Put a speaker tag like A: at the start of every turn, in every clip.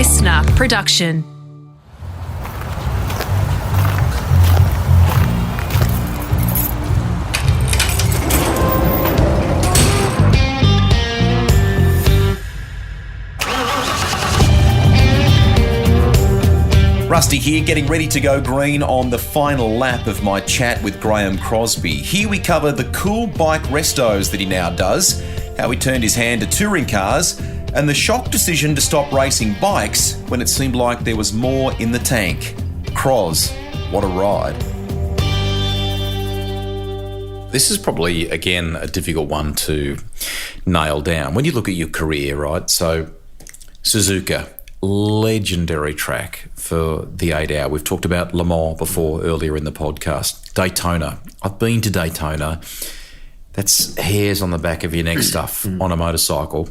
A: listener production.
B: Rusty here, getting ready to go green on the final lap of my chat with Graeme Crosby. Here we cover the cool bike restos that he now does, how he turned his hand to touring cars, and the shock decision to stop racing bikes when it seemed like there was more in the tank. Cros, what a ride. This is probably, again, a difficult one to nail down. When you look at your career, right? So, Suzuka, legendary track for the 8 hour. We've talked about Le Mans before earlier in the podcast. Daytona. I've been to Daytona. That's hairs on the back of your neck stuff on a motorcycle.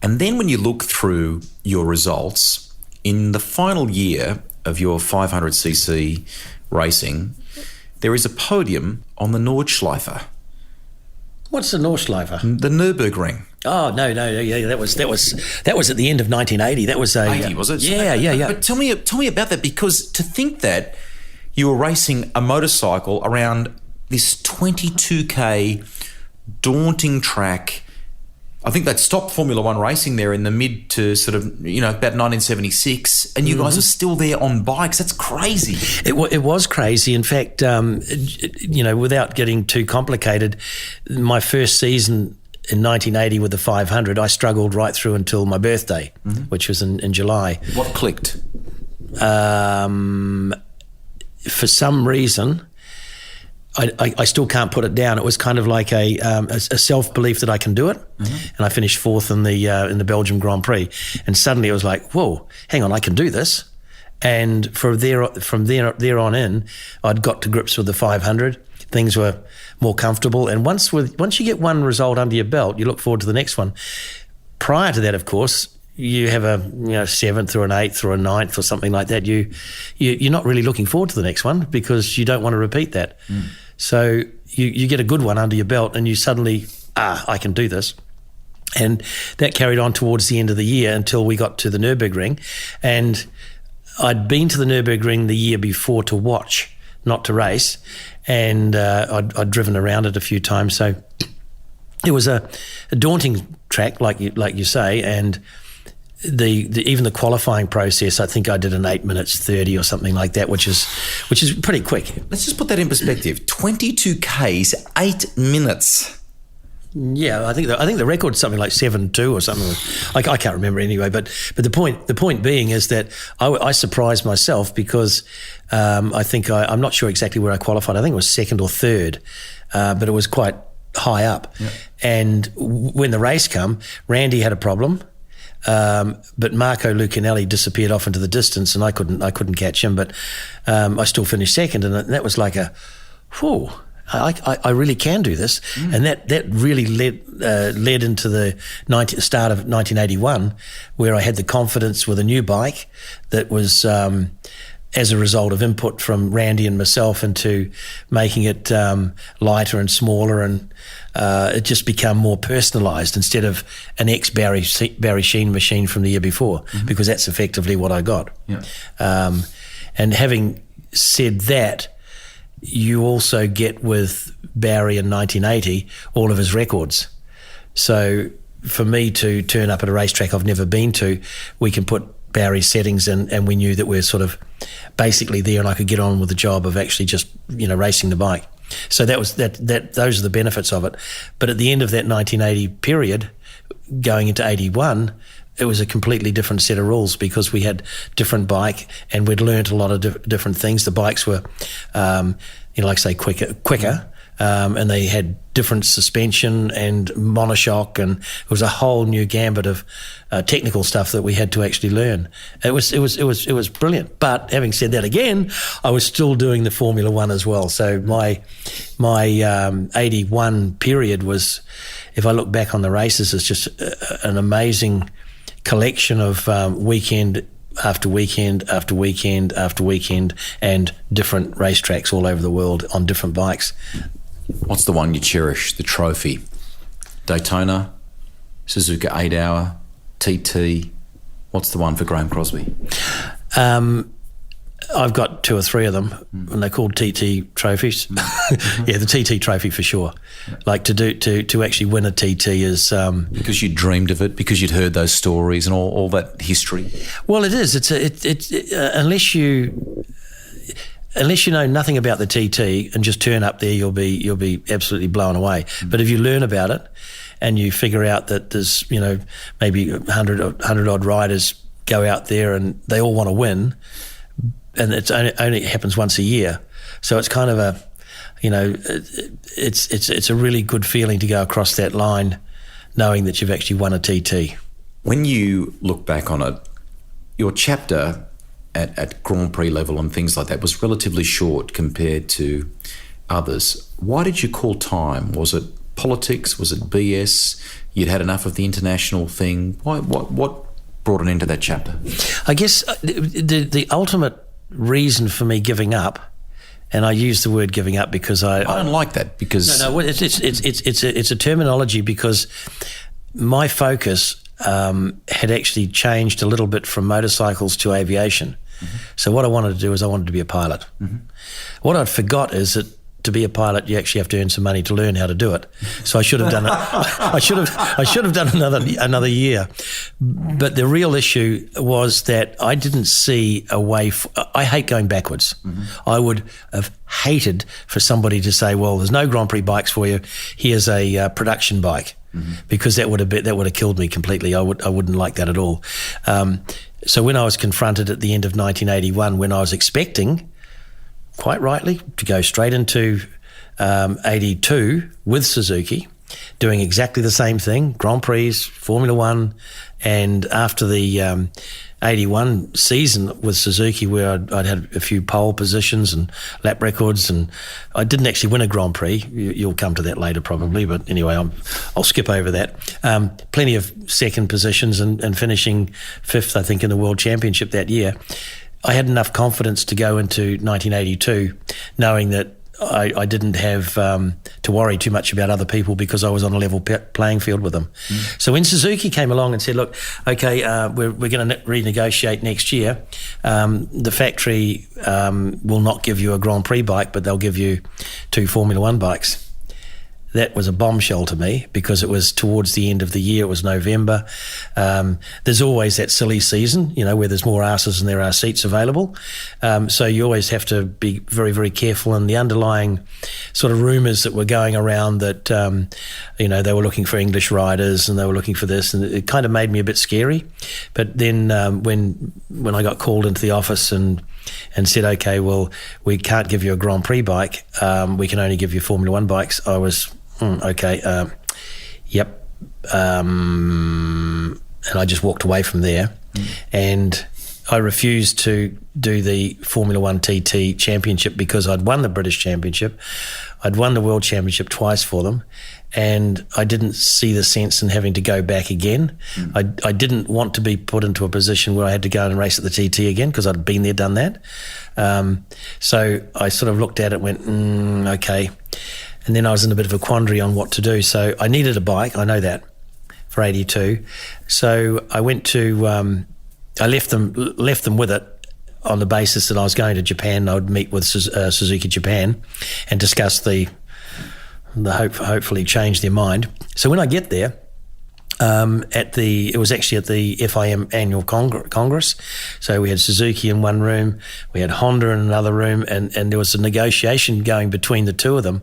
B: And then when you look through your results, in the final year of your 500cc racing, there is a podium on the Nordschleife.
C: What's the Nordschleife?
B: The Nürburgring.
C: Oh no, yeah, that was at the end of 1980. That was
B: 80, was it?
C: Yeah.
B: But tell me about that, because to think that you were racing a motorcycle around this 22k daunting track. I think they'd stopped Formula One racing there in the mid to sort of, about 1976, and you guys are still there on bikes. That's crazy.
C: It was crazy. In fact, without getting too complicated, my first season in 1980 with the 500, I struggled right through until my birthday, which was in July.
B: What clicked?
C: For some reason, I still can't put it down. It was kind of like a self-belief that I can do it, and I finished fourth in the Belgium Grand Prix. And suddenly it was like, whoa, hang on, I can do this. And from there on in, I'd got to grips with the 500. Things were more comfortable, and once you get one result under your belt, you look forward to the next one. Prior to that, of course, you have a seventh or an eighth or a ninth or something like that. You're not really looking forward to the next one because you don't want to repeat that. So you get a good one under your belt, and you suddenly, I can do this. And that carried on towards the end of the year until we got to the Nürburgring. And I'd been to the Nürburgring the year before to watch, not to race. And I'd driven around it a few times. So it was a daunting track, like you say, and even the qualifying process, I think I did in 8 minutes 30 or something like that, which is pretty quick.
B: Let's just put that in perspective. 22 Ks, 8 minutes.
C: Yeah, I think the record's something like 7:2 or something. I can't remember anyway. But the point being is that I surprised myself because I think I'm not sure exactly where I qualified. I think it was second or third, but it was quite high up. Yeah. And when the race come, Randy had a problem. But Marco Lucinelli disappeared off into the distance, and I couldn't catch him. But I still finished second, and that was like whew. I really can do this, and that really led into the start of 1981, where I had the confidence with a new bike that was as a result of input from Randy and myself into making it lighter and smaller, and it just become more personalised instead of an ex-Barry Sheen machine from the year before, because that's effectively what I got. Yeah. And having said that, you also get with Barry in 1980 all of his records. So for me to turn up at a racetrack I've never been to, we can put Barry's settings in, and we knew that we're sort of basically there, and I could get on with the job of actually just racing the bike. So those are the benefits of it. But at the end of that 1980 period, going into 81, it was a completely different set of rules because we had different bike, and we'd learnt a lot of different things. The bikes were, quicker. And they had different suspension and monoshock, and it was a whole new gambit of technical stuff that we had to actually learn. It was brilliant. But having said that, again, I was still doing the Formula One as well. So my 81 period was, if I look back on the races, it's just an amazing collection of weekend after weekend after weekend after weekend, and different racetracks all over the world on different bikes.
B: What's the one you cherish, the trophy? Daytona, Suzuka 8 hour, TT, What's the one for Graeme Crosby?
C: I've got 2 or 3 of them, and they're called TT trophies. Yeah, the TT trophy for sure. Like to actually win a TT is
B: because you dreamed of it, because you'd heard those stories and all that history.
C: Well, it is. Unless you know nothing about the TT and just turn up there, you'll be absolutely blown away. But if you learn about it and you figure out that there's maybe 100 odd riders go out there and they all want to win. And it's only happens once a year, so it's kind of it's a really good feeling to go across that line, knowing that you've actually won a TT.
B: When you look back on it, your chapter at Grand Prix level and things like that was relatively short compared to others. Why did you call time? Was it politics? Was it BS? You'd had enough of the international thing. Why? What brought an end to that chapter?
C: I guess the ultimate reason for me giving up, and I use the word giving up because I
B: don't like that, because
C: it's a terminology, because my focus had actually changed a little bit from motorcycles to aviation. Mm-hmm. So what I wanted to do is I wanted to be a pilot. Mm-hmm. What I'd forgot is that to be a pilot, you actually have to earn some money to learn how to do it. So I should have done it. I should have done another year. But the real issue was that I didn't see a way. I hate going backwards. Mm-hmm. I would have hated for somebody to say, "Well, there's no Grand Prix bikes for you. Here's a production bike," mm-hmm. because that would have killed me completely. I wouldn't like that at all. So when I was confronted at the end of 1981, when I was expecting, quite rightly, to go straight into 82 with Suzuki, doing exactly the same thing, Grand Prix, Formula One, and after the 81 season with Suzuki, where I'd had a few pole positions and lap records, and I didn't actually win a Grand Prix. You'll come to that later probably, but anyway, I'll skip over that. Plenty of second positions and finishing 5th, I think, in the World Championship that year. I had enough confidence to go into 1982 knowing that I didn't have to worry too much about other people because I was on a level playing field with them. Mm. So when Suzuki came along and said, look, okay, we're going to renegotiate next year. The factory will not give you a Grand Prix bike, but they'll give you 2 Formula One bikes. That was a bombshell to me because it was towards the end of the year. It was November. There's always that silly season, where there's more asses than there are seats available. So you always have to be very, very careful. And the underlying sort of rumours that were going around that, they were looking for English riders and they were looking for this, and it kind of made me a bit scary. But then when I got called into the office and said, okay, well, we can't give you a Grand Prix bike. We can only give you Formula One bikes. I was... okay, yep. And I just walked away from there. And I refused to do the Formula One TT Championship because I'd won the British Championship. I'd won the World Championship twice for them. And I didn't see the sense in having to go back again. I didn't want to be put into a position where I had to go and race at the TT again because I'd been there, done that. So I sort of looked at it and went, okay. And then I was in a bit of a quandary on what to do. So I needed a bike, I know that, for 82. So I went to, I left them with it on the basis that I was going to Japan. I would meet with Suzuki Japan and discuss hopefully change their mind. So when I get there, it was actually at the FIM annual Congress. So we had Suzuki in one room, we had Honda in another room, and there was a negotiation going between the two of them,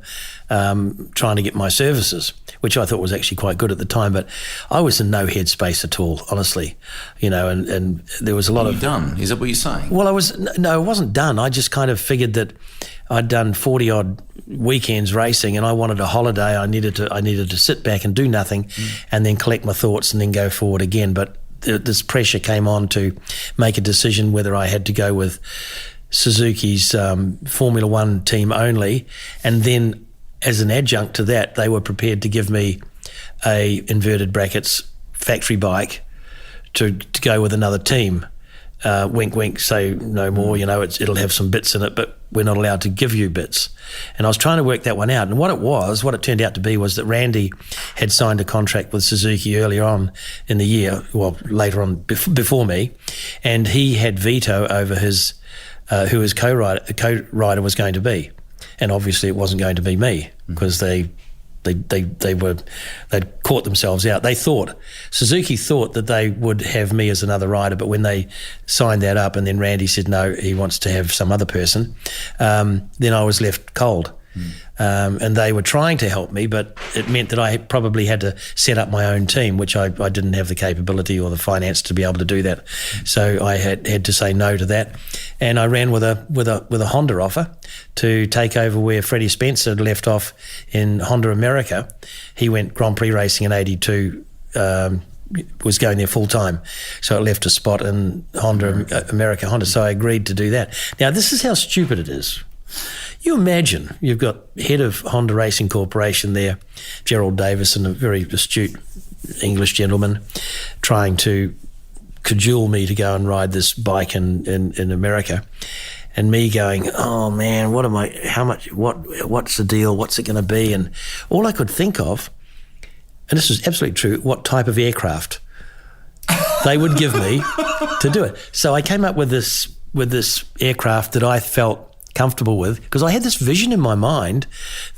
C: trying to get my services, which I thought was actually quite good at the time. But I was in no headspace at all, honestly, and there was a lot of...
B: done? Is that what you're saying?
C: Well, I wasn't done. I just kind of figured that I'd done 40 odd weekends racing and I wanted a holiday. I needed to sit back and do nothing and then collect my thoughts and then go forward again. But this pressure came on to make a decision whether I had to go with Suzuki's Formula One team only, and then as an adjunct to that, they were prepared to give me a inverted brackets factory bike to go with another team. wink, wink, say no more, it'll have some bits in it, but we're not allowed to give you bits. And I was trying to work that one out. And what it turned out to be was that Randy had signed a contract with Suzuki earlier on in the year, well, later on before me, and he had veto over his who his co-rider was going to be. And obviously it wasn't going to be me because they'd caught themselves out. Suzuki thought that they would have me as another rider, but when they signed that up and then Randy said no, he wants to have some other person, then I was left cold. And they were trying to help me, but it meant that I probably had to set up my own team, which I didn't have the capability or the finance to be able to do that. So I had to say no to that, and I ran with a Honda offer to take over where Freddie Spencer had left off in Honda America. He went Grand Prix racing in '82. Was going there full time, so it left a spot in America Honda. So I agreed to do that. Now this is how stupid it is. You imagine you've got head of Honda Racing Corporation there, Gerald Davison, a very astute English gentleman, trying to cajole me to go and ride this bike in America, and me going, oh man, what's the deal? What's it going to be? And all I could think of, and this is absolutely true, what type of aircraft they would give me to do it. So I came up with this aircraft that I felt comfortable with, because I had this vision in my mind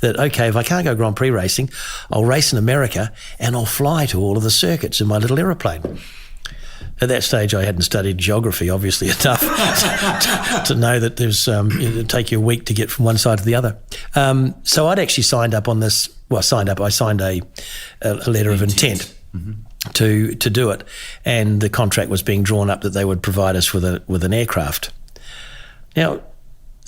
C: that, okay, if I can't go Grand Prix racing, I'll race in America and I'll fly to all of the circuits in my little aeroplane. At that stage, I hadn't studied geography, obviously, enough to know that there's it'd take you a week to get from one side to the other. So I'd actually signed up on this. Well, I signed a letter of intent to do it, and the contract was being drawn up that they would provide us with an aircraft. Now,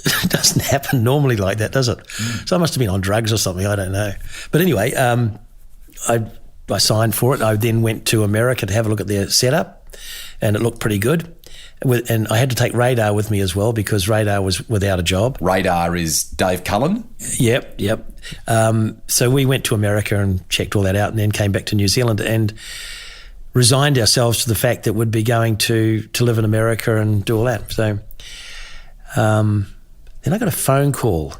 C: it doesn't happen normally like that, does it? So I must have been on drugs or something, I don't know. But anyway, I signed for it. I then went to America to have a look at their setup, and it looked pretty good. And I had to take Radar with me as well, because Radar was without a job.
A: Radar is Dave Cullen?
C: Yep. So we went to America and checked all that out, and then came back to New Zealand and resigned ourselves to the fact that we'd be going to live in America and do all that. So then I got a phone call.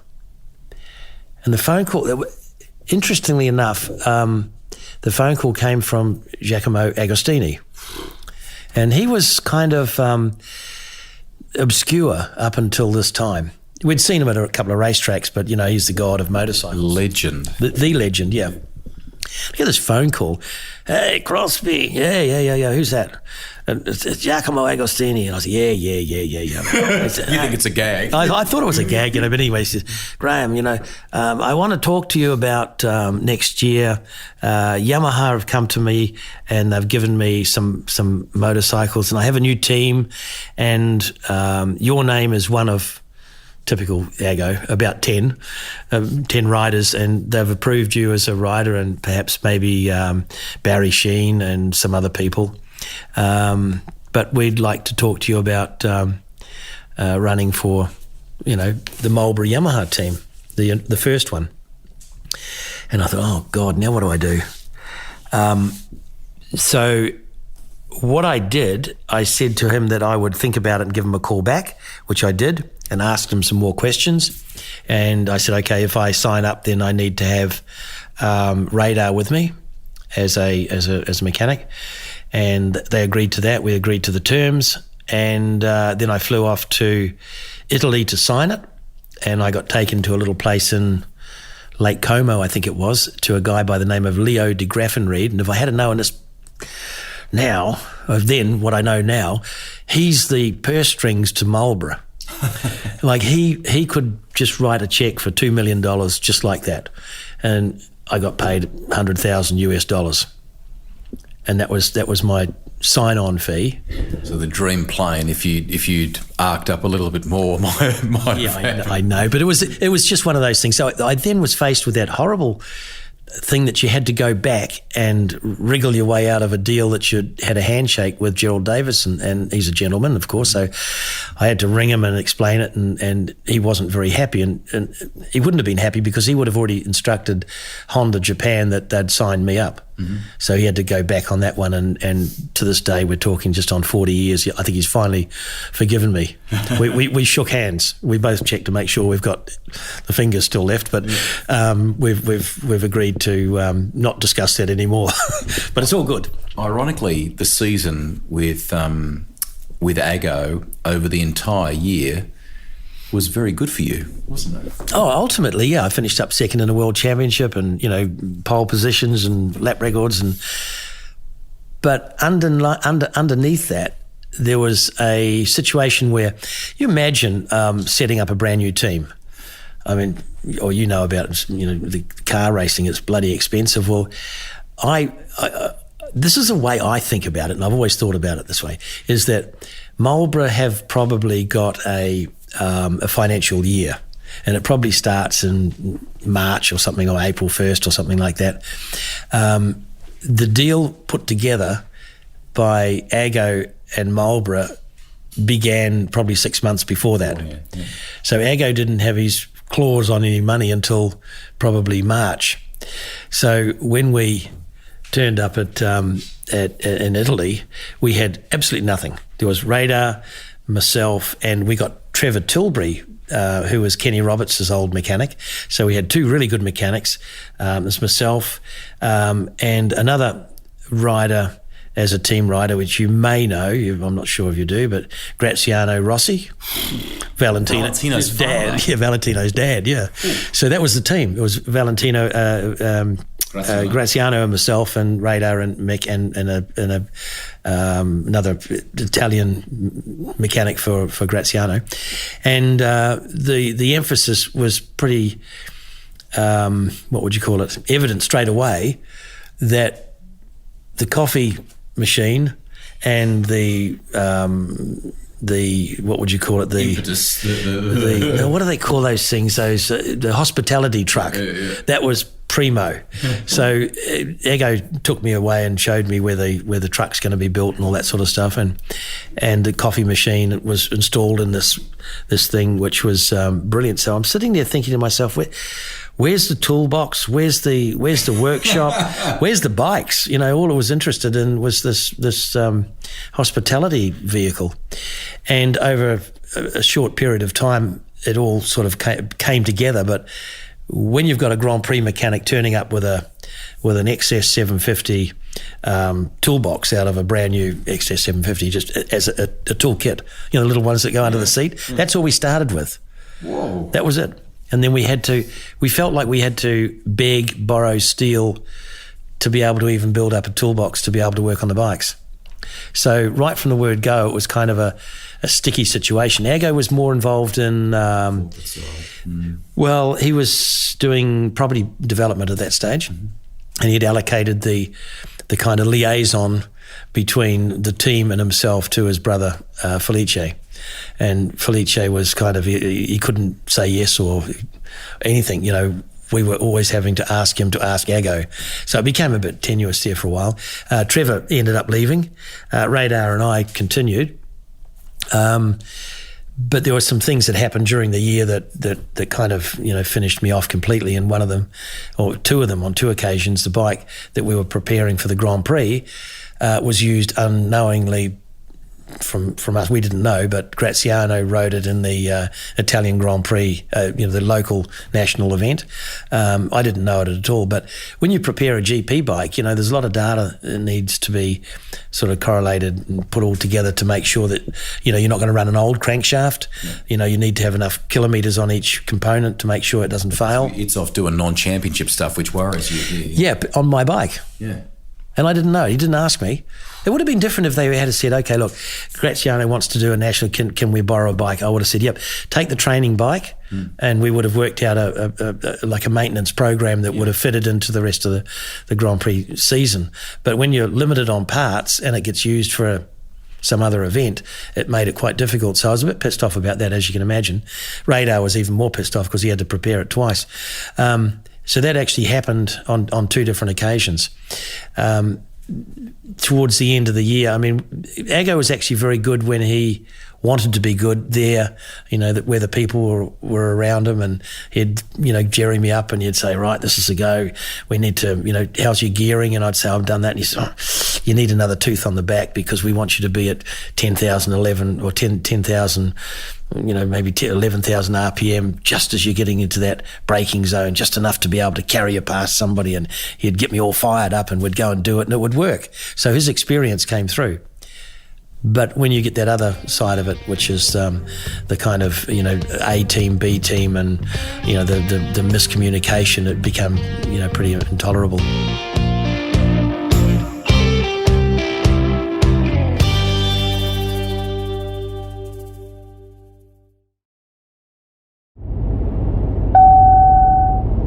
C: And the phone call, interestingly enough, the phone call came from Giacomo Agostini. And he was kind of obscure up until this time. We'd seen him at a couple of racetracks, but, he's the god of motorcycles.
B: Legend.
C: The legend, yeah. Look at this phone call. Hey, Crosby. Yeah. Who's that? And it's Giacomo Agostini. And I said, yeah.
A: You think it's a gag?
C: I thought it was a gag, but anyway, he says, Graeme, I want to talk to you about next year. Yamaha have come to me and they've given me some motorcycles, and I have a new team, and your name is one of typical Ago, about 10 riders, and they've approved you as a rider, and perhaps maybe Barry Sheen and some other people. But we'd like to talk to you about running for, the Marlboro Yamaha team, the first one. And I thought, oh God, now what do I do? So what I did, I said to him that I would think about it and give him a call back, which I did, and asked him some more questions. And I said, okay, if I sign up, then I need to have Radar with me as a mechanic. And they agreed to that. We agreed to the terms. And then I flew off to Italy to sign it. And I got taken to a little place in Lake Como, I think it was, to a guy by the name of Leo de Graffenried. And if I had known this now, or then what I know now, he's the purse strings to Marlboro. Like he could just write a check for $2 million just like that. And I got paid $100,000 US. And that was my sign-on fee.
B: So the dream plane, if you'd arced up a little bit more,
C: I know, but it was just one of those things. So I then was faced with that horrible thing that you had to go back and wriggle your way out of a deal that you had a handshake with Gerald Davison, and he's a gentleman, of course. So I had to ring him and explain it, and he wasn't very happy, and he wouldn't have been happy because he would have already instructed Honda Japan that they'd signed me up. So he had to go back on that one, and to this day we're talking just on 40 years. I think he's finally forgiven me. We shook hands. We both checked to make sure we've got the fingers still left, but we've agreed to not discuss that anymore. But it's all good.
B: Ironically, the season with Aggo over the entire year was very good for you, wasn't it?
C: Oh, ultimately, yeah. I finished up second in the World Championship, and pole positions and lap records, but underneath that, there was a situation where you imagine setting up a brand new team. I mean, or about the car racing, it's bloody expensive. Well, this is the way I think about it, and I've always thought about it this way: is that Marlborough have probably got a financial year, and it probably starts in March or something, or April 1st or something like that. The deal put together by Aggo and Marlborough began probably 6 months before that. Yeah. So Aggo didn't have his claws on any money until probably March. So when we turned up in Italy, we had absolutely nothing. There was Radar, myself, and we got Trevor Tilbury, who was Kenny Roberts' old mechanic. So we had two really good mechanics. There's myself and another rider as a team rider, which you may know, I'm not sure if you do, but Graziano Rossi, Valentino's dad. Yeah, Valentino's dad, yeah. So that was the team. It was Valentino, Graziano and myself and Radar and Mick and another Italian mechanic for Graziano. And the emphasis was pretty, what would you call it, evident straight away that the coffee machine and the what would you call it? The
A: impetus.
C: What do they call those things? Those the hospitality truck.
A: Yeah.
C: That was primo. So Aggo took me away and showed me where the truck's going to be built and all that sort of stuff, and the coffee machine was installed in this thing, which was brilliant. So I'm sitting there thinking to myself, where's the toolbox? Where's the workshop? Where's the bikes? All I was interested in was this hospitality vehicle. And over a short period of time, it all sort of came together. But when you've got a Grand Prix mechanic turning up with an XS 750 toolbox out of a brand new XS 750, just as a toolkit, the little ones that go under the seat, that's all we started with.
A: Whoa.
C: That was it. And then we felt like we had to beg, borrow, steal to be able to even build up a toolbox to be able to work on the bikes. So right from the word go, it was kind of a sticky situation. Aggo was more involved in, well, he was doing property development at that stage, and he'd allocated the kind of liaison between the team and himself to his brother, Felice. And Felice was kind of, he couldn't say yes or anything, we were always having to ask him to ask Aggo. So it became a bit tenuous there for a while. Trevor ended up leaving. Radar and I continued. But there were some things that happened during the year that kind of, finished me off completely. And one of them, or two of them on two occasions, the bike that we were preparing for the Grand Prix was used unknowingly from us. We didn't know, but Graziano rode it in the Italian Grand Prix, the local national event. I didn't know it at all, but when you prepare a GP bike, there's a lot of data that needs to be sort of correlated and put all together to make sure that, you're not going to run an old crankshaft. Yeah. You need to have enough kilometres on each component to make sure it doesn't fail.
B: It's off doing non-championship stuff, which worries you.
C: Yeah, on my bike.
B: Yeah.
C: And I didn't know. He didn't ask me. It would have been different if they had said, okay, look, Graziano wants to do a national, can we borrow a bike? I would have said, yep, take the training bike, and we would have worked out a maintenance program that would have fitted into the rest of the Grand Prix season. But when you're limited on parts and it gets used for some other event, it made it quite difficult. So I was a bit pissed off about that, as you can imagine. Radar was even more pissed off because he had to prepare it twice. So that actually happened on two different occasions. Towards the end of the year, Aggo was actually very good when he wanted to be good there, that where the people were around him, and he'd, jerry me up, and he'd say, right, this is a go. We need to, how's your gearing? And I'd say, I've done that. And he said, you need another tooth on the back because we want you to be at 10,000, 11 or 10,000, maybe 11,000 RPM just as you're getting into that braking zone, just enough to be able to carry you past somebody. And he'd get me all fired up, and we'd go and do it, and it would work. So his experience came through. But when you get that other side of it, which is the kind of, A team, B team, and, the miscommunication, it became, pretty intolerable.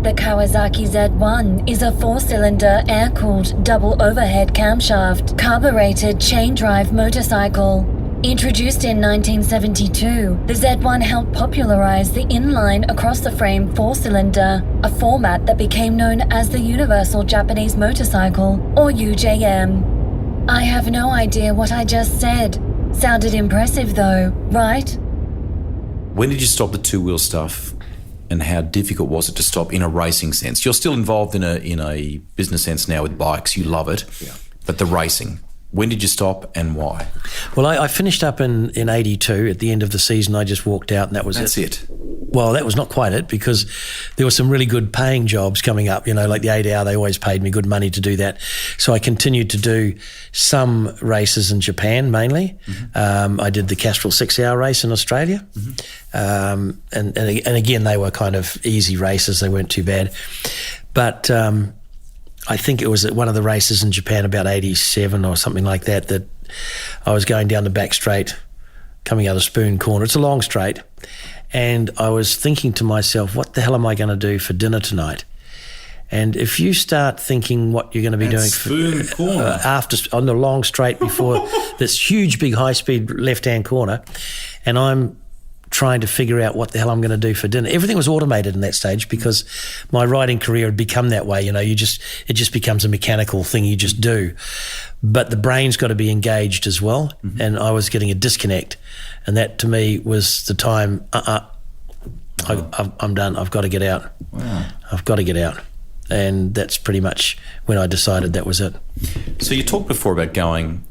D: The Kawasaki Z1 is a 4-cylinder air-cooled double overhead camshaft carbureted chain drive motorcycle. Introduced in 1972, the Z1 helped popularize the inline across-the-frame 4-cylinder, a format that became known as the Universal Japanese Motorcycle, or UJM. I have no idea what I just said. Sounded impressive though, right?
B: When did you stop the two-wheel stuff? And how difficult was it to stop in a racing sense? You're still involved in a business sense now with bikes. You love it. Yeah. But the racing, when did you stop and why?
C: Well, I finished up in 82. At the end of the season, I just walked out, and that's
B: it.
C: Well, that was not quite it, because there were some really good paying jobs coming up, like the 8 hour, they always paid me good money to do that. So I continued to do some races in Japan mainly. Mm-hmm. I did the Castrol 6 hour race in Australia. Mm-hmm. And again, they were kind of easy races. They weren't too bad. But I think it was at one of the races in Japan, about 87 or something like that, that I was going down the back straight, coming out of Spoon Corner. It's a long straight. And I was thinking to myself, what the hell am I going to do for dinner tonight? And if you start thinking what you're going to be doing
B: Spoon Corner
C: after on the long straight before this huge, big, high-speed left-hand corner, and I'm trying to figure out what the hell I'm going to do for dinner. Everything was automated in that stage because my riding career had become that way. It just becomes a mechanical thing you just do. But the brain's got to be engaged as well. Mm-hmm. And I was getting a disconnect. And that to me was the time, I'm done. I've got to get out. Wow. I've got to get out. And that's pretty much when I decided that was it.
B: So you talked before about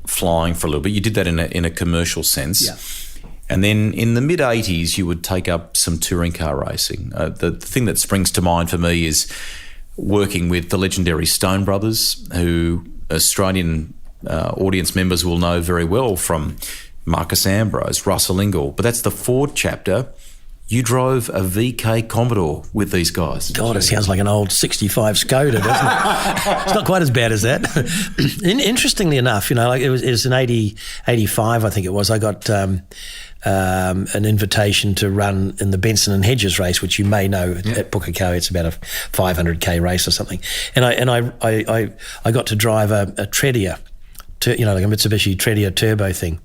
B: flying for a little bit. You did that in a commercial sense.
C: Yeah.
B: And then in the mid-'80s, you would take up some touring car racing. The thing that springs to mind for me is working with the legendary Stone Brothers, who Australian audience members will know very well, from Marcus Ambrose, Russell Ingall. But that's the Ford chapter. You drove a VK Commodore with these guys.
C: God, it sounds like an old 65 Skoda, doesn't it? It's not quite as bad as that. Interestingly enough, it was in 85, I think it was, I got an invitation to run in the Benson and Hedges race, which you may know at Pukekohe. It's about a 500k race or something. And I got to drive a Tredia, like a Mitsubishi Tredia turbo thing.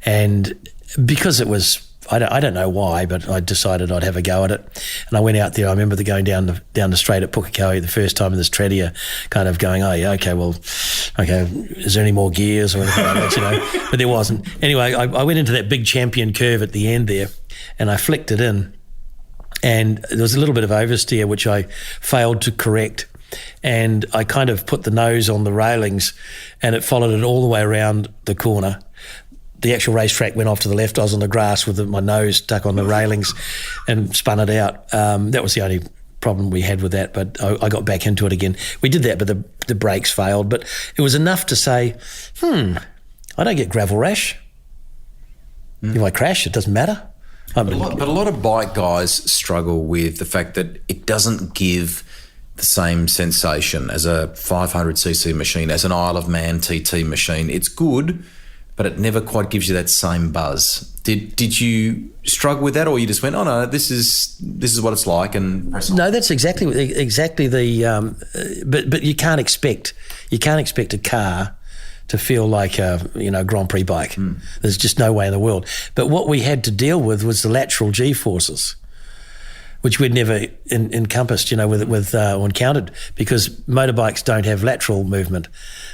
C: And because it was, I don't know why, but I decided I'd have a go at it. And I went out there. I remember going down the straight at Pukekohe the first time in this Tredia, kind of going, oh, yeah, okay, is there any more gears or anything like that, But there wasn't. Anyway, I went into that big champion curve at the end there, and I flicked it in. And there was a little bit of oversteer, which I failed to correct. And I kind of put the nose on the railings, and it followed it all the way around the corner. The actual racetrack went off to the left. I was on the grass with my nose stuck on the railings and spun it out. That was the only problem we had with that, but I got back into it again. We did that, but the brakes failed. But it was enough to say, I don't get gravel rash. If I crash, it doesn't matter.
B: But a lot of bike guys struggle with the fact that it doesn't give the same sensation as a 500cc machine, as an Isle of Man TT machine. It's good, but it never quite gives you that same buzz. Did you struggle with that, or you just went, oh no, this is what it's like, and press on?
C: No, that's exactly the. But you can't expect a car to feel like a Grand Prix bike. There's just no way in the world. But what we had to deal with was the lateral G forces, which we'd never encompassed, or encountered, because motorbikes don't have lateral movement.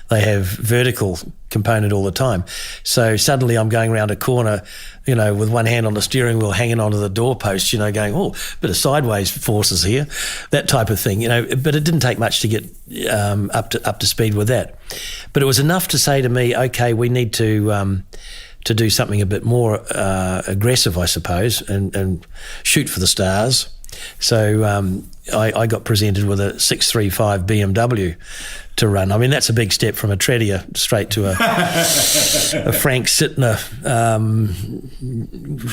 C: They have vertical component all the time. So suddenly I'm going around a corner, with one hand on the steering wheel, hanging onto the doorpost, going, oh, bit of sideways forces here, that type of thing, But it didn't take much to get up to speed with that. But it was enough to say to me, okay, we need to do something a bit more aggressive, I suppose, and shoot for the stars. So I got presented with a 635 BMW to run. I mean, that's a big step from a Tredia straight to a Frank Sittner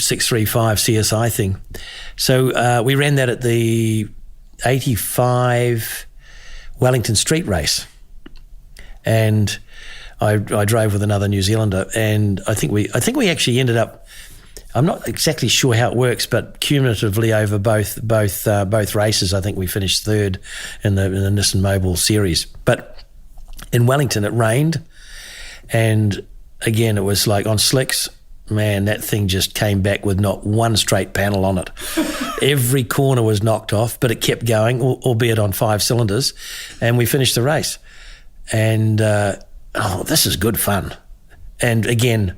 C: 635 CSI thing. So we ran that at the 85 Wellington Street race. And I drove with another New Zealander, and I think we actually ended up. I'm not exactly sure how it works, but cumulatively over both races, I think we finished third in the Nissan Mobile series. But in Wellington, it rained, and again, it was like on slicks. Man, that thing just came back with not one straight panel on it. Every corner was knocked off, but it kept going, albeit on 5 cylinders, and we finished the race. And this is good fun. And again,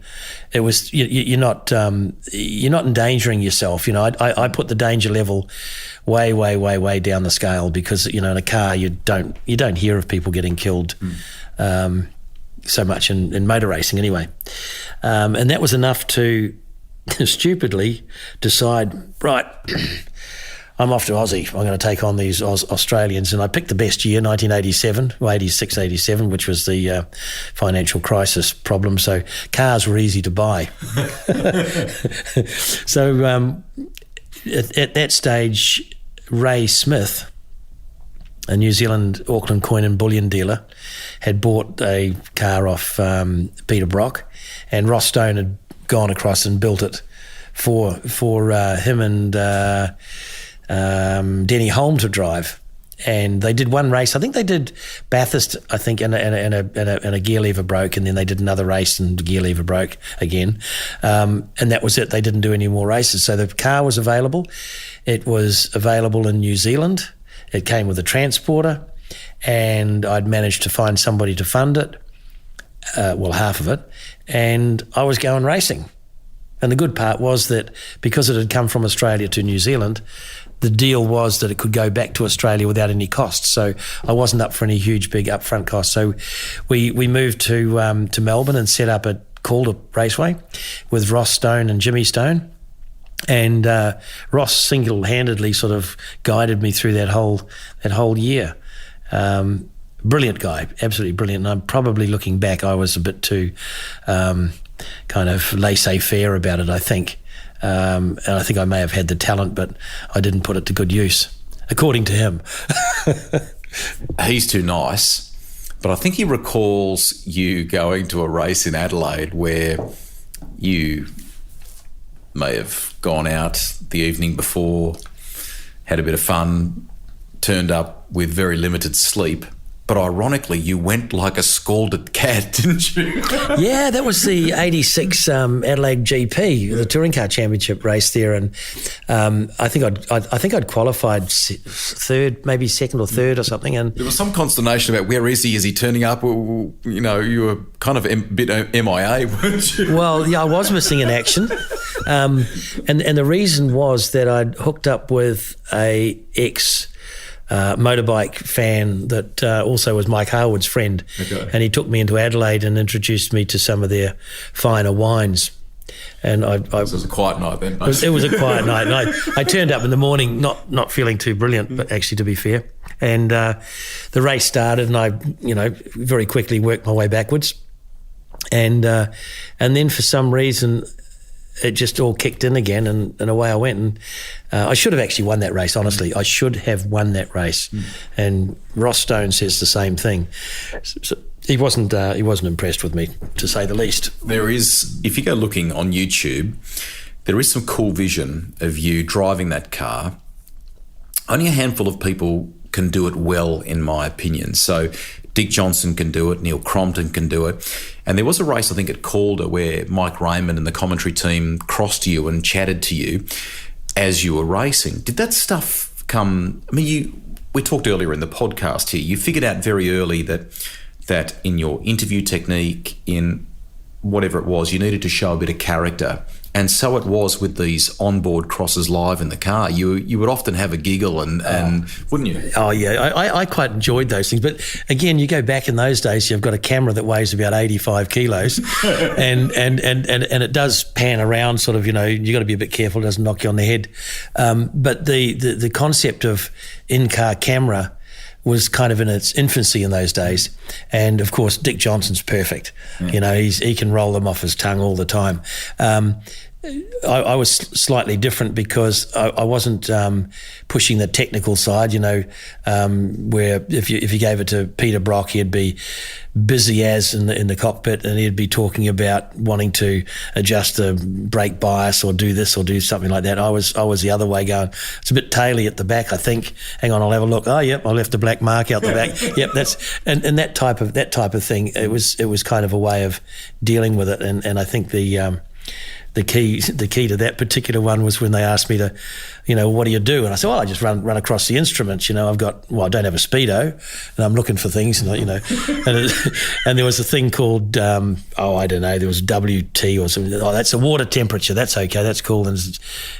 C: it was you're not endangering yourself. I put the danger level way down the scale, because in a car you don't hear of people getting killed so much in motor racing anyway. And that was enough to stupidly decide, right, I'm off to Aussie. I'm going to take on these Australians. And I picked the best year, 1987, or 86, 87, which was the financial crisis problem. So cars were easy to buy. So at that stage, Ray Smith, a New Zealand Auckland coin and bullion dealer, had bought a car off Peter Brock, and Ross Stone had gone across and built it for him and Denny Holm to drive. And they did one race. I think they did Bathurst, and a gear lever broke, and then they did another race and the gear lever broke again. And that was it. They didn't do any more races. So the car was available. It was available in New Zealand. It came with a transporter, and I'd managed to find somebody to fund it, half of it, and I was going racing. And the good part was that because it had come from Australia to New Zealand, the deal was that it could go back to Australia without any costs. So I wasn't up for any huge, big upfront costs. So we moved to Melbourne and set up at Calder Raceway with Ross Stone and Jimmy Stone. And Ross single-handedly sort of guided me through that whole year. Brilliant guy, absolutely brilliant. And I'm probably looking back, I was a bit too kind of laissez-faire about it, I think. And I think I may have had the talent, but I didn't put it to good use, according to him.
B: He's too nice. But I think he recalls you going to a race in Adelaide where you may have gone out the evening before, had a bit of fun, turned up with very limited sleep. But ironically, you went like a scalded cat, didn't you?
C: Yeah, that was the 86 Adelaide GP, the Touring Car Championship race there, and I think I'd qualified third, maybe second or third or something. And
B: there was some consternation about where is he? Is he turning up? You were kind of a bit MIA, weren't you?
C: Well, yeah, I was missing in action, and the reason was that I'd hooked up with a motorbike fan that also was Mike Harwood's friend. Okay. And he took me into Adelaide and introduced me to some of their finer wines. And it
B: was a quiet night then.
C: It was a quiet night. And I turned up in the morning not feeling too brilliant, but actually, to be fair. And the race started, and I very quickly worked my way backwards. And then for some reason, it just all kicked in again, and away I went. And I should have actually won that race, honestly. I should have won that race. And Ross Stone says the same thing. So he wasn't impressed with me, to say the least.
B: There is, if you go looking on YouTube, there is some cool vision of you driving that car. Only a handful of people can do it well, in my opinion. So Dick Johnson can do it, Neil Crompton can do it. And there was a race, I think, at Calder where Mike Raymond and the commentary team crossed you and chatted to you. as you were racing. Did that stuff come? I mean, we talked earlier in the podcast here. You figured out very early that in your interview technique, in whatever it was, you needed to show a bit of character. And so it was with these onboard crosses live in the car. You would often have a giggle and wouldn't you?
C: Oh yeah, I quite enjoyed those things. But again, you go back in those days, you've got a camera that weighs about 85 kilos, and it does pan around. Sort of, you got to be a bit careful; it doesn't knock you on the head. But the concept of in-car camera was kind of in its infancy in those days. And of course, Dick Johnson's perfect. Yeah. He can roll them off his tongue all the time. I was slightly different because I wasn't pushing the technical side, where if you gave it to Peter Brock, he'd be busy as in the cockpit, and he'd be talking about wanting to adjust the brake bias or do this or do something like that. I was the other way, going, it's a bit taily at the back, I think. Hang on, I'll have a look. Oh, yep, I left a black mark out the back. Yep, that's and that type of thing. It was kind of a way of dealing with it, and I think the key to that particular one was when they asked me to, what do you do? And I said, well, I just run across the instruments. I don't have a Speedo, and I'm looking for things, and there was a thing called, I don't know, there was WT or something. Oh, that's the water temperature. That's okay. That's cool.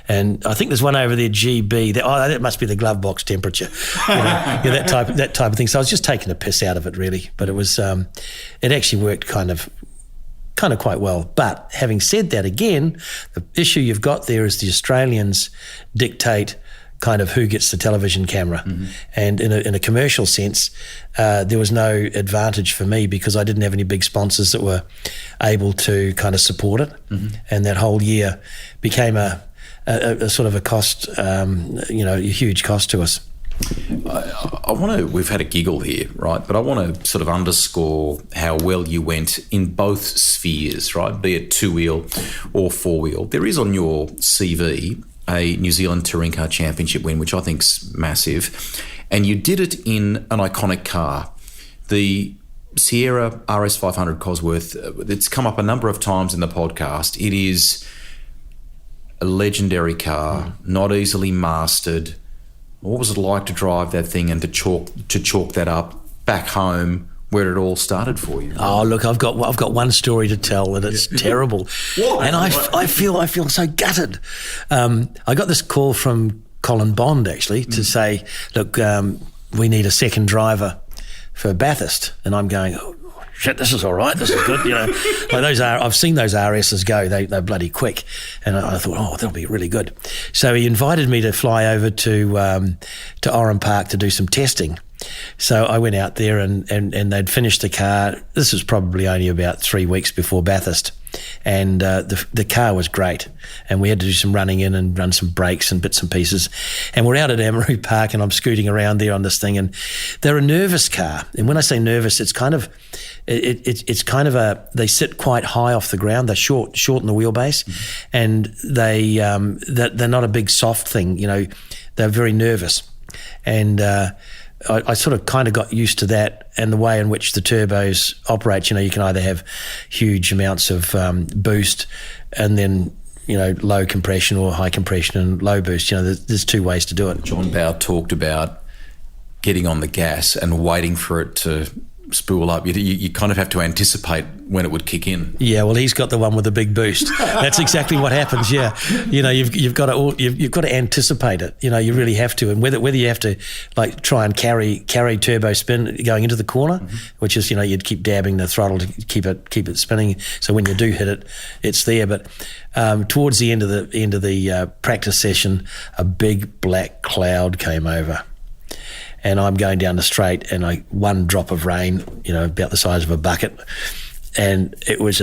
C: And I think there's one over there, GB. That must be the glove box temperature. That type of thing. So I was just taking a piss out of it, really. But it was, it actually worked kind of quite well. But having said that, again, the issue you've got there is the Australians dictate kind of who gets the television camera. Mm-hmm. And in a commercial sense, there was no advantage for me because I didn't have any big sponsors that were able to kind of support it. Mm-hmm. And that whole year became a sort of a cost, a huge cost to us.
B: We've had a giggle here, right? But I want to sort of underscore how well you went in both spheres, right? Be it two-wheel or four-wheel. There is on your CV a New Zealand Touring Car Championship win, which I think's massive. And you did it in an iconic car, the Sierra RS500 Cosworth. It's come up a number of times in the podcast. It is a legendary car, not easily mastered. What was it like to drive that thing and to chalk that up back home where it all started for you?
C: Oh, look, I've got one story to tell, and it's terrible. What? And I feel so gutted. I got this call from Colin Bond actually to say, look, we need a second driver for Bathurst, and I'm going, oh, shit, this is all right. This is good, Like I've seen those RSs go. They're bloody quick, and I thought, oh, that'll be really good. So he invited me to fly over to Oran Park to do some testing. So I went out there, and they'd finished the car. This was probably only about 3 weeks before Bathurst, and the car was great. And we had to do some running in and run some brakes and bits and pieces. And we're out at Amaroo Park, and I'm scooting around there on this thing, and they're a nervous car. And when I say nervous, it's kind of they sit quite high off the ground. They're short in the wheelbase, and they're not a big soft thing. They're very nervous, and I sort of kind of got used to that and the way in which the turbos operate. You can either have huge amounts of boost and then, low compression, or high compression and low boost. There's two ways to do it.
B: John Bowe talked about getting on the gas and waiting for it to spool up. You kind of have to anticipate when it would kick in.
C: Yeah, well, he's got the one with the big boost. That's exactly what happens. Yeah, you've got to anticipate it. You really have to, and whether you have to like try and carry turbo spin going into the corner, which is you'd keep dabbing the throttle to keep it spinning. So when you do hit it, it's there. But towards the end of the practice session, a big black cloud came over. And I'm going down the straight, and one drop of rain, about the size of a bucket, and it was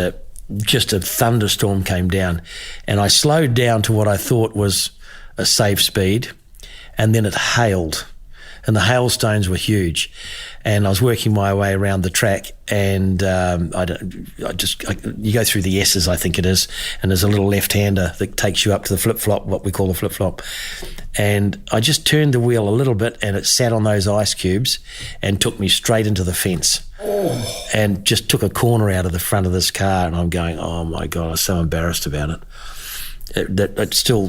C: just a thunderstorm came down, and I slowed down to what I thought was a safe speed, and then it hailed, and the hailstones were huge, and I was working my way around the track, and you go through the S's, I think it is, and there's a little left-hander that takes you up to the flip-flop, what we call the flip-flop, and I just turned the wheel a little bit, and it sat on those ice cubes and took me straight into the fence. And just took a corner out of the front of this car, and I'm going, oh my God, I was so embarrassed about it. it's still,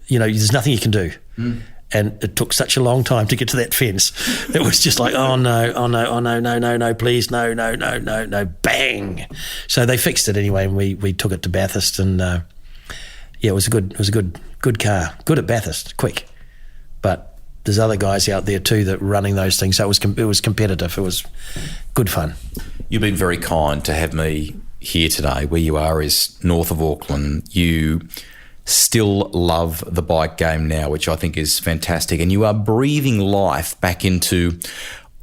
C: there's nothing you can do. And it took such a long time to get to that fence. It was just like, oh no, please, no, bang. So they fixed it anyway, and we took it to Bathurst, and it was a good car, good at Bathurst, quick. But there's other guys out there too that were running those things, so it was competitive. It was good fun.
B: You've been very kind to have me here today. Where you are is north of Auckland. You still love the bike game now, which I think is fantastic. And you are breathing life back into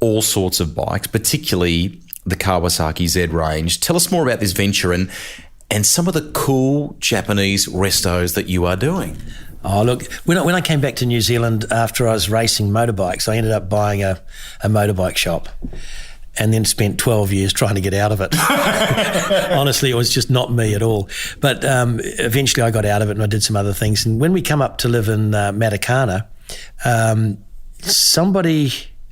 B: all sorts of bikes, particularly the Kawasaki Z range. Tell us more about this venture and some of the cool Japanese restos that you are doing.
C: Oh, look, when I came back to New Zealand after I was racing motorbikes, I ended up buying a motorbike shop, and then spent 12 years trying to get out of it. Honestly, it was just not me at all. But eventually I got out of it, and I did some other things. And when we come up to live in Matakana,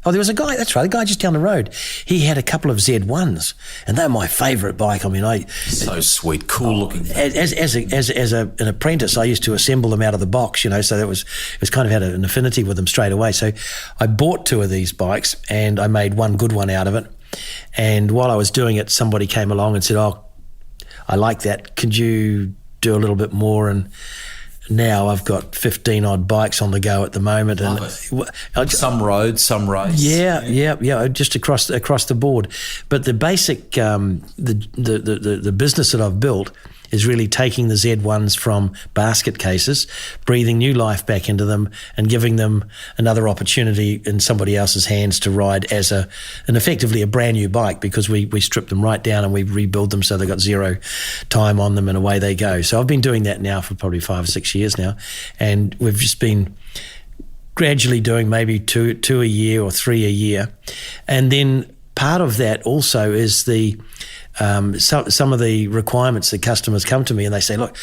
C: there was a guy, that's right, a guy just down the road. He had a couple of Z1s, and they're my favourite bike. I mean,
B: so sweet, cool looking.
C: As an apprentice, I used to assemble them out of the box, so it was kind of had an affinity with them straight away. So I bought two of these bikes, and I made one good one out of it. And while I was doing it, somebody came along and said, "Oh, I like that. Could you do a little bit more?" And now I've got 15 odd bikes on the go at the moment, and
B: some roads, some race.
C: Yeah, just across the board. But the basic the business that I've built is really taking the Z1s from basket cases, breathing new life back into them, and giving them another opportunity in somebody else's hands to ride as effectively a brand new bike, because we strip them right down and we rebuild them so they've got zero time on them, and away they go. So I've been doing that now for probably 5 or 6 years now, and we've just been gradually doing maybe two a year or 3 a year. And then part of that also is some of the requirements that customers come to me and they say, "Look,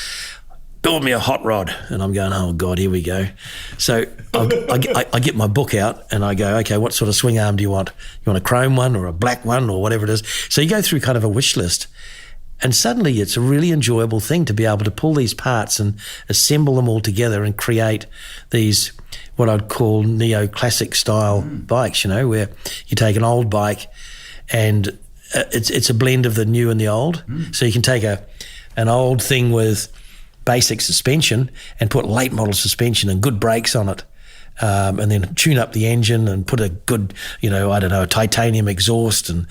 C: build me a hot rod," and I'm going, "Oh God, here we go." So I get my book out and I go, "Okay, what sort of swing arm do you want? You want a chrome one or a black one or whatever it is?" So you go through kind of a wish list, and suddenly it's a really enjoyable thing to be able to pull these parts and assemble them all together and create these what I'd call neo-classic style bikes, where you take an old bike and it's a blend of the new and the old. So you can take an old thing with basic suspension and put late model suspension and good brakes on it, and then tune up the engine and put a good, a titanium exhaust and,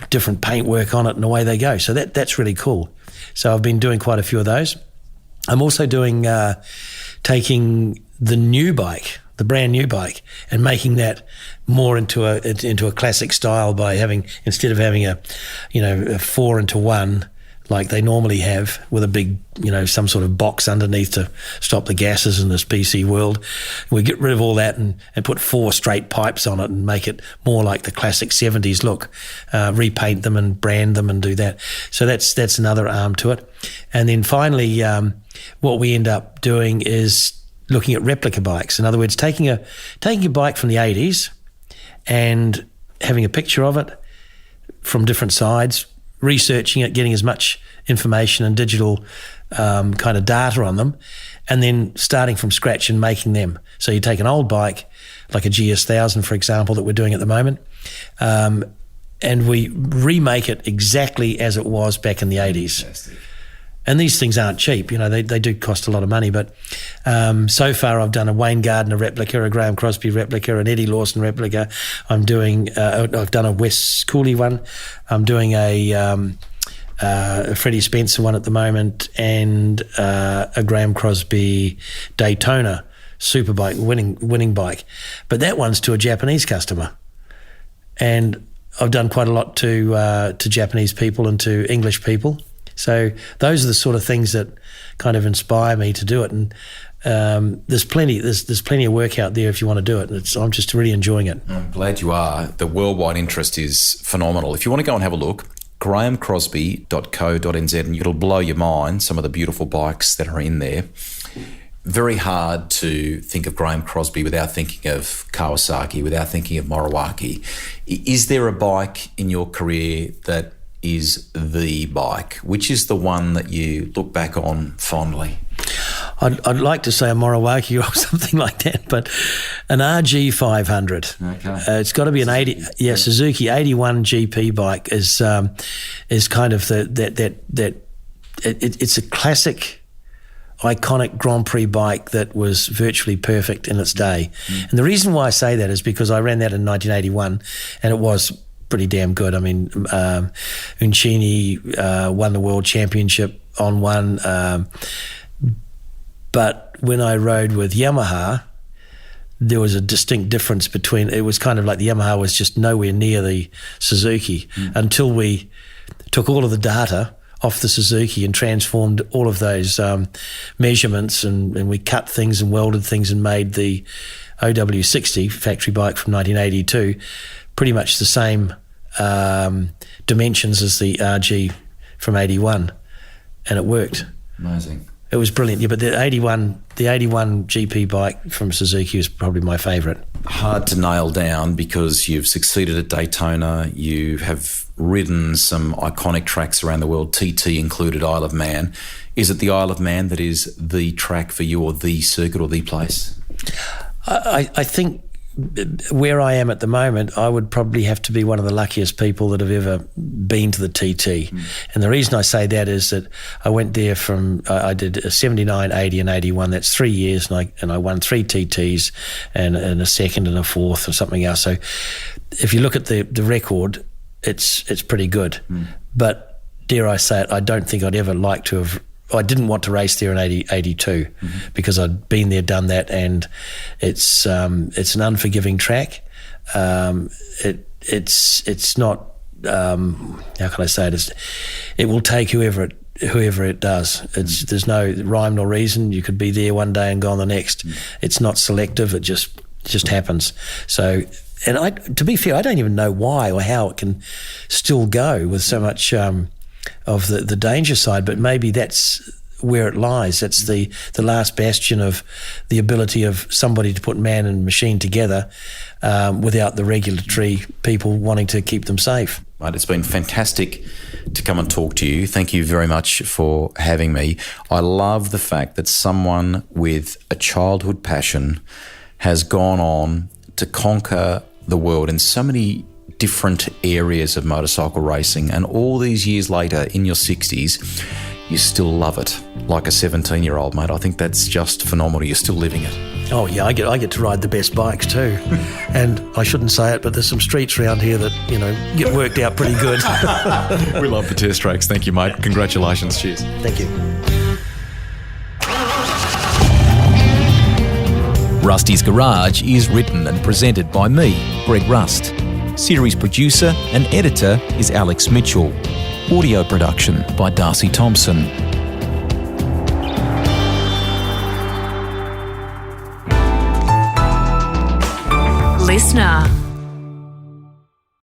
C: different paintwork on it, and away they go. So that's really cool. So I've been doing quite a few of those. I'm also doing taking the new bike, the brand new bike, and making that more into a classic style by instead of having a 4-into-1 like they normally have with a big, some sort of box underneath to stop the gases in this PC world. We get rid of all that and put 4 straight pipes on it and make it more like the classic 70s look, repaint them and brand them and do that. So that's another arm to it. And then finally, what we end up doing is looking at replica bikes. In other words, taking a bike from the 80s and having a picture of it from different sides, researching it, getting as much information and digital kind of data on them, and then starting from scratch and making them. So you take an old bike, like a GS1000, for example, that we're doing at the moment, and we remake it exactly as it was back in the 80s.
B: Fantastic.
C: And these things aren't cheap, they do cost a lot of money. But so far, I've done a Wayne Gardner replica, a Graeme Crosby replica, an Eddie Lawson replica. I've done a Wes Cooley one. I'm doing a Freddie Spencer one at the moment, and a Graeme Crosby Daytona superbike, winning bike. But that one's to a Japanese customer, and I've done quite a lot to Japanese people and to English people. So those are the sort of things that kind of inspire me to do it, and there's plenty of work out there if you want to do it, and I'm just really enjoying it.
B: I'm glad you are. The worldwide interest is phenomenal. If you want to go and have a look, graemcrosby.co.nz, and it'll blow your mind, some of the beautiful bikes that are in there. Very hard to think of Graeme Crosby without thinking of Kawasaki, without thinking of Moriwaki. Is there a bike in your career that is the bike? Which is the one that you look back on fondly?
C: I'd like to say a Morawaki or something like that, but an RG 500.
B: Okay.
C: It's got to be an 80. Yeah, Suzuki 81 GP bike is kind of it's a classic, iconic Grand Prix bike that was virtually perfect in its day. And the reason why I say that is because I ran that in 1981, and it was pretty damn good. I mean, Uncini won the world championship on one. But when I rode with Yamaha, there was a distinct difference between, it was kind of like the Yamaha was just nowhere near the Suzuki until we took all of the data off the Suzuki and transformed all of those measurements and we cut things and welded things and made the OW60 factory bike from 1982 pretty much the same dimensions as the RG from 81, and it worked.
B: Amazing.
C: It was brilliant. Yeah, but the 81 GP bike from Suzuki was probably my favourite.
B: Hard to nail down because you've succeeded at Daytona. You have ridden some iconic tracks around the world, TT included, Isle of Man. Is it the Isle of Man that is the track for you, or the circuit, or the place?
C: I think where I am at the moment, I would probably have to be one of the luckiest people that have ever been to the TT. And the reason I say that is that I went there I did a 79, 80 and 81. That's 3 years, and I won 3 TTs and a second and a fourth or something else. So if you look at the record, it's pretty good. But dare I say it, I don't think I'd ever like to have. I didn't want to race there in 82 because I'd been there, done that, and it's an unforgiving track. It's not how can I say it? It will take whoever it does. There's no rhyme nor reason. You could be there one day and gone the next. It's not selective. It just happens. So. And to be fair, I don't even know why or how it can still go with so much of the danger side, but maybe that's where it lies. That's the last bastion of the ability of somebody to put man and machine together without the regulatory people wanting to keep them safe.
B: Mate, it's been fantastic to come and talk to you. Thank you very much for having me. I love the fact that someone with a childhood passion has gone on to conquer the world in so many different areas of motorcycle racing, and all these years later, in your 60s, you still love it like a 17-year-old, mate. I think that's just phenomenal. You're still living it.
C: Oh yeah, I get to ride the best bikes too. And I shouldn't say it, but there's some streets around here that, get worked out pretty good.
B: We love the test tracks. Thank you, mate. Congratulations. Cheers.
C: Thank you.
E: Rusty's Garage is written and presented by me, Greg Rust. Series producer and editor is Alex Mitchell. Audio production by Darcy Thompson.
F: Listener.